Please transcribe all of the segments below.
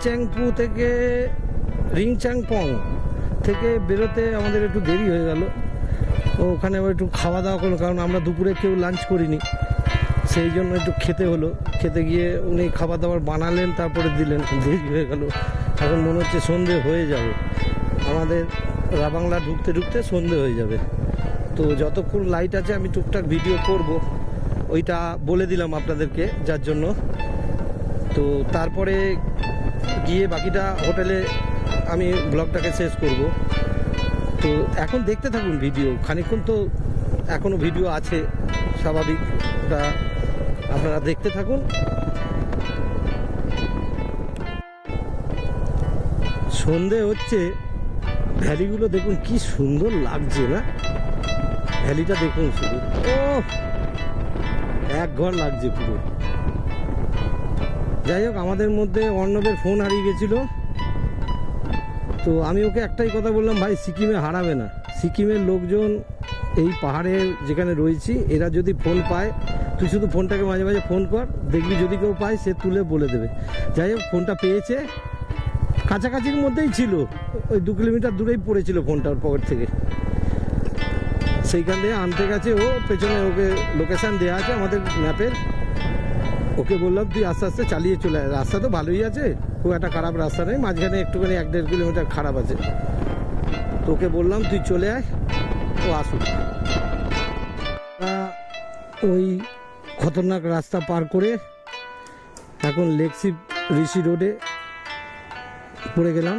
রিংচ্যাংপু থেকে রিংচ্যাংপং থেকে বেরোতে আমাদের একটু দেরি হয়ে গেল। ওখানে আবার একটু খাওয়া দাওয়া করলো, কারণ আমরা দুপুরে কেউ লাঞ্চ করিনি, সেই জন্য একটু খেতে হলো। খেতে গিয়ে উনি খাবার দাবার বানালেন, তারপরে দিলেন, দেরি হয়ে গেল। এখন মনে হচ্ছে সন্ধে হয়ে যাবে, আমাদের রাবাংলা ঢুকতে ঢুকতে সন্ধে হয়ে যাবে। তো যতক্ষণ লাইট আছে আমি টুকটাক ভিডিও করব, ওইটা বলে দিলাম আপনাদেরকে, যার জন্য। তো তারপরে গিয়ে বাকিটা হোটেলে আমি ব্লগটাকে শেষ করব। তো এখন দেখতে থাকুন ভিডিও, খানিকক্ষণ তো এখনও ভিডিও আছে, স্বাভাবিকটা আপনারা দেখতে থাকুন। সন্ধে হচ্ছে, ভ্যালিগুলো দেখুন কি সুন্দর লাগছে না? ভ্যালিটা দেখুন শুধু, ও এক ঘর লাগছে পুরো। যাই হোক, আমাদের মধ্যে অর্ণবের ফোন হারিয়ে গেছিল, তো আমি ওকে একটাই কথা বললাম, ভাই সিকিমে হারাবে না। সিকিমের লোকজন এই পাহাড়ের যেখানে রয়েছি, এরা যদি ফোন পায়, তুই শুধু ফোনটাকে মাঝে মাঝে ফোন কর, দেখবি যদি কেউ পায় সে তুলে বলে দেবে। যাই হোক, ফোনটা পেয়েছে, কাছাকাছির মধ্যেই ছিল, ওই 2 কিলোমিটার দূরেই পড়েছিল ফোনটা ওর পকেট থেকে। সেইখান থেকে আনতে গেছে ও, পেছনে ওকে লোকেশান দেওয়া আছে আমাদের ম্যাপের। ওকে বললাম তুই আস্তে আস্তে চালিয়ে চলে আয়, রাস্তা তো ভালোই আছে, খুব একটা খারাপ রাস্তা নেই, মাঝখানে একটুখানি 1-1.5 কিলোমিটার খারাপ আছে। তোকে বললাম তুই চলে আয়, ও আসুক। ওই খতরনাক রাস্তা পার করে এখন লেকশিপ ঋষি রোডে পড়ে গেলাম।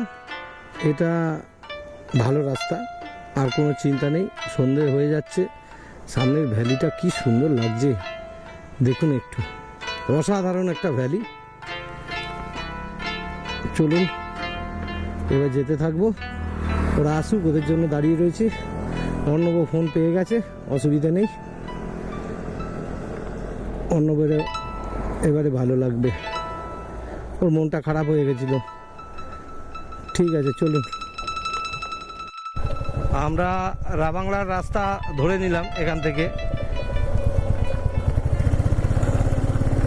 এটা ভালো রাস্তা, আর কোনো চিন্তা নেই। সন্ধে হয়ে যাচ্ছে, সামনের ভ্যালিটা কি সুন্দর লাগছে দেখুন, একটু অসাধারণ একটা ভ্যালি। চলুন এবার যেতে থাকবো, ওরা আসুক, ওদের জন্য দাঁড়িয়ে রয়েছি। অর্ণব ফোন পেয়ে গেছে, অসুবিধা নেই, অর্ণবের এবারে ভালো লাগবে, ওর মনটা খারাপ হয়ে গেছিল। ঠিক আছে চলুন, আমরা রাবাংলার রাস্তা ধরে নিলাম এখান থেকে।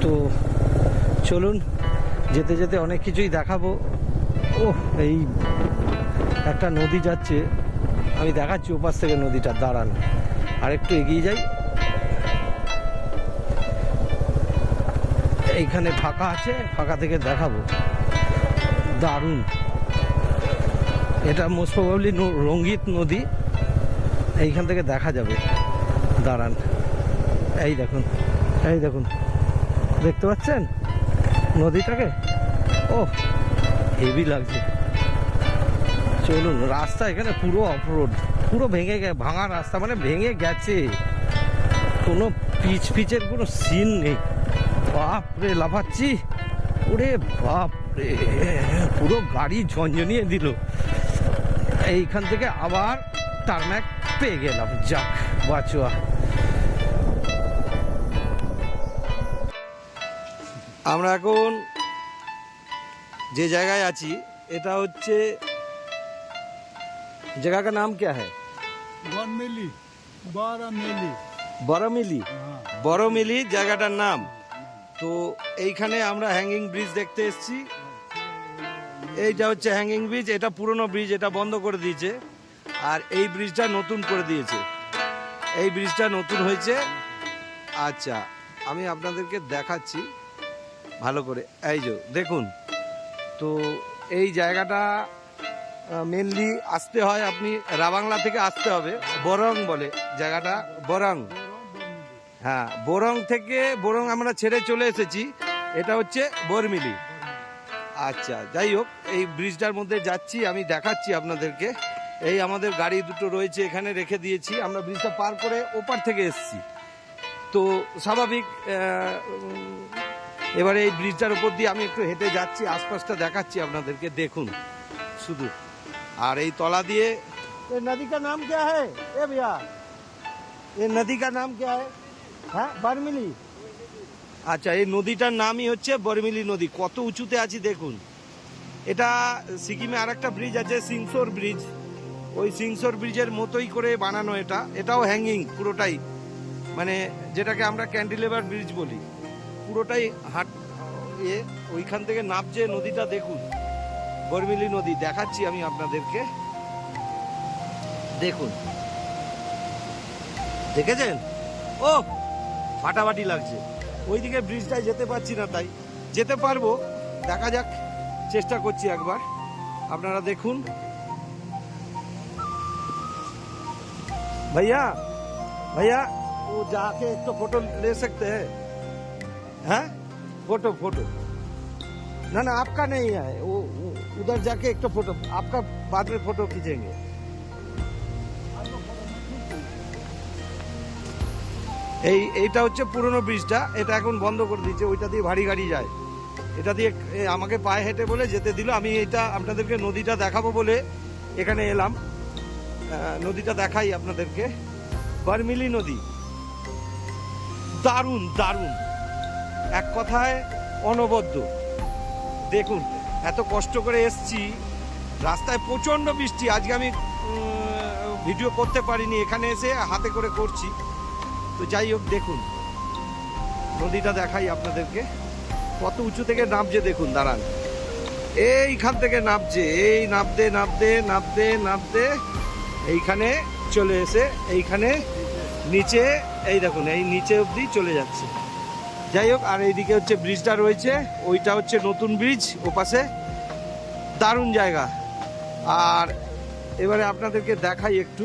তো চলুন, যেতে যেতে অনেক কিছুই দেখাবো। ও এই একটা নদী যাচ্ছে, আমি দেখাচ্ছি ওপাশ থেকে নদীটা, দাঁড়ান আর একটু এগিয়ে যাই। এইখানে ফাঁকা আছে, ফাঁকা থেকে দেখাবো, দারুণ। এটা মোস্ট প্রবাবলি রঙ্গিত নদী, এইখান থেকে দেখা যাবে, দাঁড়ান। এই দেখুন, এই দেখুন, দেখতে পাচ্ছেন নদীটাকে? ও হেভি লাগছে। চলুন, রাস্তা এখানে পুরো অফরোড, পুরো ভেঙে ভাঙা রাস্তা, মানে ভেঙে গেছে, কোনো পিচের কোনো সিন নেই। বাপরে লাফাচ্ছি, ওরে বাপরে, পুরো গাড়ি ঝনঝনিয়ে দিল। এইখান থেকে আবার টারম্যাক পেয়ে গেলাম, যাক বাঁচুয়া। আমরা এখন যে জায়গায় আছি, এটা হচ্ছে জায়গার নাম কে হ্যাঁ? বড়মিলি, বড়মিলি জায়গাটার নাম। তো এইখানে আমরা হ্যাঙ্গিং ব্রিজ দেখতে এসেছি। এইটা হচ্ছে হ্যাঙ্গিং ব্রিজ, এটা পুরনো ব্রিজ, এটা বন্ধ করে দিয়েছে, আর এই ব্রিজটা নতুন করে দিয়েছে। এই ব্রিজটা নতুন হয়েছে। আচ্ছা, আমি আপনাদেরকে দেখাচ্ছি ভালো করে, এই যে দেখুন। তো এই জায়গাটা মেনলি আসতে হয়, আপনি রাবাংলা থেকে আসতে হবে, বরং বলে জায়গাটা, বরং। হ্যাঁ, বরং থেকে, বরং আমরা ছেড়ে চলে এসেছি, এটা হচ্ছে বরমিলি। আচ্ছা, যাই হোক, এই ব্রিজটার মধ্যে যাচ্ছি, আমি দেখাচ্ছি আপনাদেরকে। এই আমাদের গাড়ি দুটো রয়েছে এখানে, রেখে দিয়েছি, আমরা ব্রিজটা পার করে ওপার থেকে এসেছি। তো স্বাভাবিক, এবারে এই ব্রিজটার উপর দিয়ে আমি একটু হেঁটে যাচ্ছি, আশপাশটা দেখাচ্ছি আপনাদেরকে, দেখুন শুধু। আর এই তলা দিয়ে, এই নদী কা নাম क्या है ए भैया, এই নদী কা নাম क्या है? হ্যাঁ, বরমিলি। আচ্ছা, এই নদীটার নামই হচ্ছে বরমিলি নদী। কত উঁচুতে আছি দেখুন। এটা সিকিমে আর একটা ব্রিজ আছে, সিংসোর ব্রিজ, ওই সিংসোর ব্রিজের মতোই করে বানানো এটা। এটাও হ্যাঙ্গিং পুরোটাই, মানে যেটাকে আমরা ক্যান্টিলেভার ব্রিজ বলি, পুরোটাই ওইখান থেকে নামছে নদীটা দেখুন। বরমিলি নদী দেখাচ্ছি আমি আপনাদেরকে। দেখুন, দেখেছেন? ও ফাটাফাটি লাগছে। ওইদিকে ব্রিজটায় যেতে পারছি না, তাই যেতে পারবো, দেখা যাক, চেষ্টা করছি একবার। আপনারা দেখুন। भैया भैया वो जाके एक तो फोटो ले सकते हैं? हैं फोटो फोटो ना ना आपका नहीं है वो उधर जाके एक तो फोटो आपका बाद में फोटो खींचेंगे। এইটা হচ্ছে পুরনো ব্রিজটা, এটা এখন বন্ধ করে দিয়েছে। ওইটা দিয়ে ভারী গাড়ি যায়, এটা দিয়ে আমাকে পায়ে হেঁটে বলে যেতে দিল। আমি এটা আপনাদেরকে নদীটা দেখাবো বলে এখানে এলাম। নদীটা দেখাই আপনাদেরকে। বরমিলি নদী দারুণ দারুণ, এক কথায় অনবদ্য। দেখুন, এত কষ্ট করে এসছি, রাস্তায় প্রচণ্ড বৃষ্টি। আজকে আমি ভিডিও করতে পারিনি, এখানে এসে হাতে করে করছি। তো যাই হোক, দেখুন নদীটা দেখাই আপনাদেরকে। কত উঁচু থেকে নামছে দেখুন, দাঁড়ান, এইখান থেকে নামছে, এই নামতে নামতে নামতে নামতে এইখানে চলে এসে এইখানে নিচে, এই দেখুন, এই নিচে অবধি চলে যাচ্ছে। যাই হোক, আর এইদিকে হচ্ছে ব্রিজটা রয়েছে, ওইটা হচ্ছে নতুন ব্রিজ, ওপাশে দারুণ জায়গা। আর এবারে আপনাদেরকে দেখাই একটু।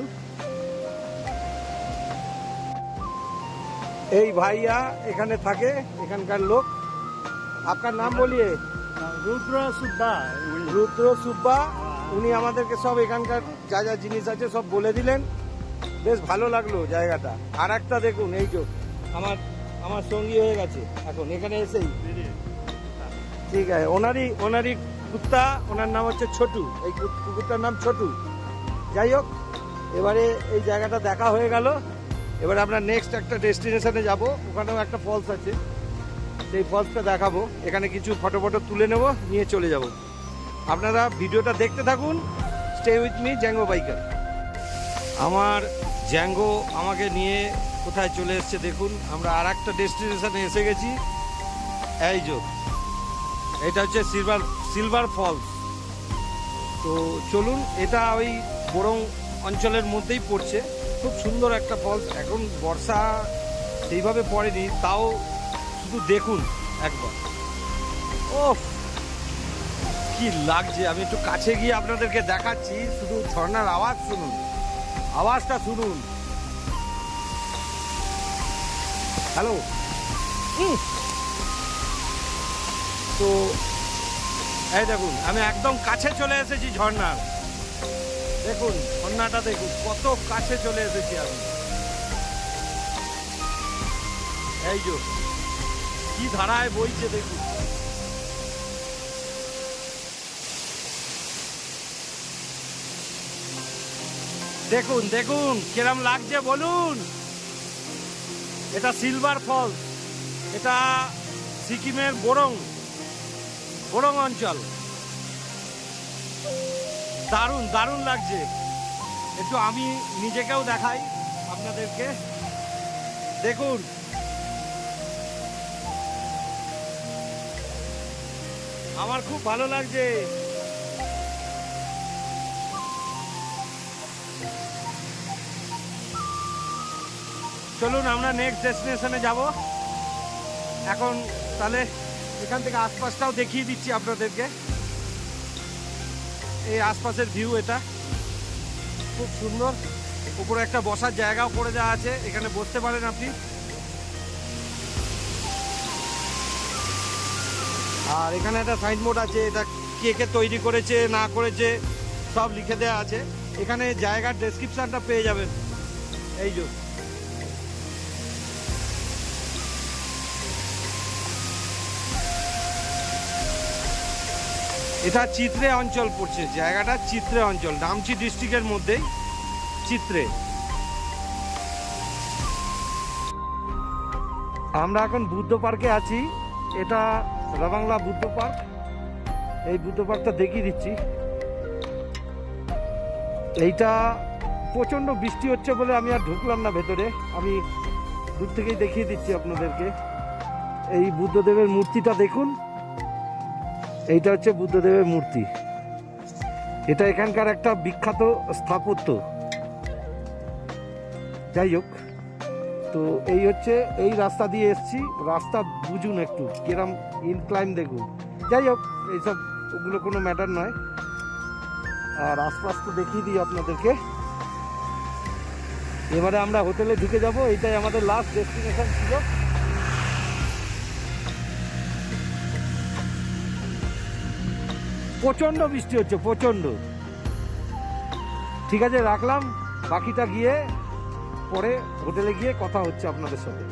এই ভাইয়া এখানে থাকে, এখানকার লোক। আপনার নাম বলিয়ে? রুদ্র সুব্বা। রুদ্র সুব্বা। উনি আমাদেরকে সব এখানকার যা যা জিনিস আছে সব বলে দিলেন। বেশ ভালো লাগলো জায়গাটা। আর একটা দেখুন, এই যে আমার সঙ্গী হয়ে গেছে এখন এখানে এসেই। ঠিক আছে, ওনারই কুত্তা, ওনার নাম হচ্ছে ছোটু, এই কুকুরটার নাম ছোটু। যাই হোক, এবারে এই জায়গাটা দেখা হয়ে গেল। এবারে আমরা নেক্সট একটা ডেস্টিনেশনে যাব, ওখানেও একটা ফলস আছে, সেই ফলসটা দেখাবো। এখানে কিছু ফটো তুলে নেব, নিয়ে চলে যাব। আপনারা ভিডিওটা দেখতে থাকুন। Stay with me Zango biker. আমার জ্যাঙ্গো আমাকে নিয়ে কোথায় চলে এসছে দেখুন। আমরা আর একটা ডেস্টিনেশনে এসে গেছি। এই যে এটা হচ্ছে সিলভার ফলস। তো চলুন, এটা ওই বরং অঞ্চলের মধ্যেই পড়ছে। খুব সুন্দর একটা ফলস। এখন বর্ষা সেইভাবে পড়েনি, তাও শুধু দেখুন একবার। ও কি লাগছে, আমি একটু কাছে গিয়ে আপনাদেরকে দেখাচ্ছি। শুধু ঝর্ণার আওয়াজ শুনুন, আওয়াজটা শুনুন। হ্যালো। তো এই দেখুন, আমি একদম কাছে চলে এসেছি ঝর্ণার। দেখুন ঝর্ণাটা, দেখুন কত কাছে চলে এসেছি আমি। এই যে কি ধারায় বইছে দেখুন। দেখুন দেখুন কিরম লাগছে বলুন। এটা সিলভার ফলস, এটা সিকিমের বরং অঞ্চল। দারুণ দারুণ লাগছে। একটু আমি নিজেকেও দেখাই আপনাদেরকে। দেখুন, আমার খুব ভালো লাগছে। চলুন আমরা নেক্সট ডেস্টিনেশনে যাব। এখন তাহলে এখান থেকে আশপাশটাও দেখিয়ে দিচ্ছি আপনাদেরকে। এই আশপাশের ভিউ, এটা খুব সুন্দর। উপরে একটা বসার জায়গাও করে দেওয়া আছে, এখানে বসতে পারেন আপনি। আর এখানে একটা সাইনবোর্ড আছে, এটা কে কে তৈরি করেছে না করেছে সব লিখে দেওয়া আছে। এখানে জায়গার ডেসক্রিপশনটা পেয়ে যাবেন। এই যে এটা চিত্রে অঞ্চল পড়ছে, জায়গাটা চিত্রে অঞ্চল, নামচি ডিস্ট্রিক্টের মধ্যেই চিত্রে। আমরা এখন বুদ্ধ পার্কে আছি। এটা রাবাংলা বুদ্ধ পার্ক। এই বুদ্ধ পার্কটা দেখিয়ে দিচ্ছি। এইটা প্রচণ্ড বৃষ্টি হচ্ছে বলে আমি আর ঢুকলাম না ভেতরে, আমি দূর থেকেই দেখিয়ে দিচ্ছি আপনাদেরকে। এই বুদ্ধদেবের মূর্তিটা দেখুন, এইটা হচ্ছে বুদ্ধদেবের মূর্তি। এটা এখানকার একটা বিখ্যাত স্থাপত্য। যাই হোক, তো এই হচ্ছে, এই রাস্তা দিয়ে এসছি, রাস্তা বুঝুন একটু কিরম ইনক্লাইন দেখুন। যাই হোক, এইসব ওগুলো কোনো ম্যাটার নয়। আর আশপাশ তো দেখিয়ে দিই আপনাদেরকে। এবারে আমরা হোটেলে ঢুকে যাব, এটাই আমাদের লাস্ট ডেস্টিনেশন ছিল। প্রচণ্ড বৃষ্টি হচ্ছে, প্রচণ্ড। ঠিক আছে, রাখলাম, বাকিটা গিয়ে পরে হোটেলে গিয়ে কথা হচ্ছে আপনাদের সাথে।